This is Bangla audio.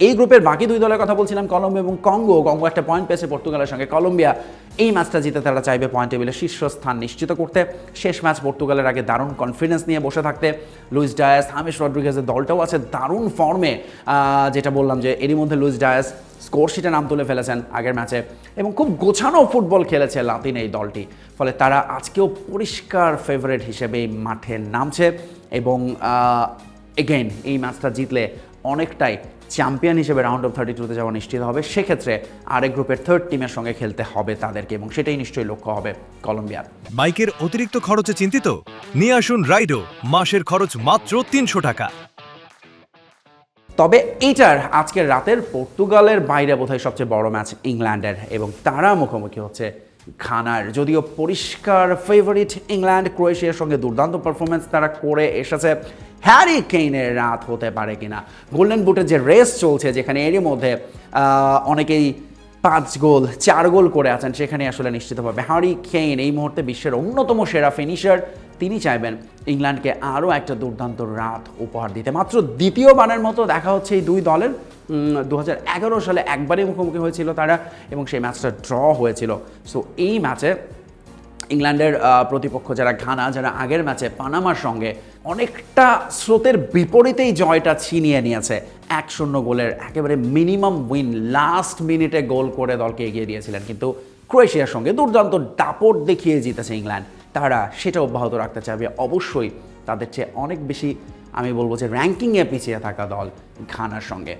এই গ্রুপের বাকি দুই দলের কথা বলছিলাম, কলম্বিয়া এবং কঙ্গো। কঙ্গো একটা পয়েন্ট পেয়েছে পর্তুগালের সঙ্গে। কলম্বিয়া এই ম্যাচটা জিতে তারা চাইবে পয়েন্ট টেবিলে শীর্ষস্থান নিশ্চিত করতে। শেষ ম্যাচ পর্তুগালের আগে দারুণ কনফিডেন্স নিয়ে বসে থাকতে। লুইস ডায়াস, হামেস রড্রিগেজের দলটাও আছে দারুণ ফর্মে, যেটা বললাম যে এরই মধ্যে লুইস ডায়াস স্কোর শিটে নাম তুলে ফেলেছেন আগের ম্যাচে, এবং খুব গোছানো ফুটবল খেলেছে লাতিন এই দলটি। ফলে তারা আজকেও পরিষ্কার ফেভারিট হিসেবে এই মাঠে নামছে, এবং এগেইন এই ম্যাচটা জিতলে অনেকটাই চ্যাম্পিয়ন হিসেবে রাউন্ড অফ 32-তে যাওয়া নিশ্চিত হবে। সেক্ষেত্রে আরেক গ্রুপের থার্ড টিমের সঙ্গে খেলতে হবে তাদেরকে, এবং সেটাই নিশ্চয়ই লক্ষ্য হবে কলম্বিয়ার। বাইকের অতিরিক্ত খরচে চিন্তিত? নিয়ে আসুন রাইডো, মাসের খরচ মাত্র 300 টাকা। তবে এইটার আজকের রাতের পর্তুগালের বাইরে বোধহয় সবচেয়ে বড় ম্যাচ ইংল্যান্ডের, এবং তারা মুখোমুখি হচ্ছে ঘানার। যদিও পরিষ্কার ফেভারিট ইংল্যান্ড, ক্রোয়েশিয়ার সঙ্গে দুর্দান্ত পারফরমেন্স তারা করে এসেছে। হ্যারি কেইনের রাত হতে পারে কিনা। গোল্ডেন বুটের যে রেস চলছে, যেখানে এরই মধ্যে অনেকেই 5 গোল 4 গোল করে আছেন, সেখানে আসলে নিশ্চিতভাবে হ্যারি কেইন এই মুহূর্তে বিশ্বের অন্যতম সেরা ফিনিশার। তিনি চাইবেন ইংল্যান্ডকে আরও একটা দুর্দান্ত রাত উপহার দিতে। মাত্র দ্বিতীয়বারের মতো দেখা হচ্ছে এই দুই দলের। 2011 সালে একবারই মুখোমুখি হয়েছিল তারা, এবং সেই ম্যাচটা ড্র হয়েছিল। সো এই ম্যাচে ইংল্যান্ডের প্রতিপক্ষ যারা ঘানা, যারা আগের ম্যাচে পানামার সঙ্গে অনেকটা স্রোতের বিপরীতেই জয়টা ছিনিয়ে নিয়েছে, 1-0 গোলের একেবারে মিনিমাম উইন, লাস্ট মিনিটে গোল করে দলকে এগিয়ে দিয়েছিলেন। কিন্তু ক্রোয়েশিয়ার সঙ্গে দুর্দান্ত দাপট দেখিয়ে জিতেছে ইংল্যান্ড। তারা সেটা অব্যাহত রাখতে চাইবে অবশ্যই তাদের চেয়ে অনেক বেশি, আমি বলবো যে র্যাঙ্কিংয়ে পিছিয়ে থাকা দল ঘানার সঙ্গে।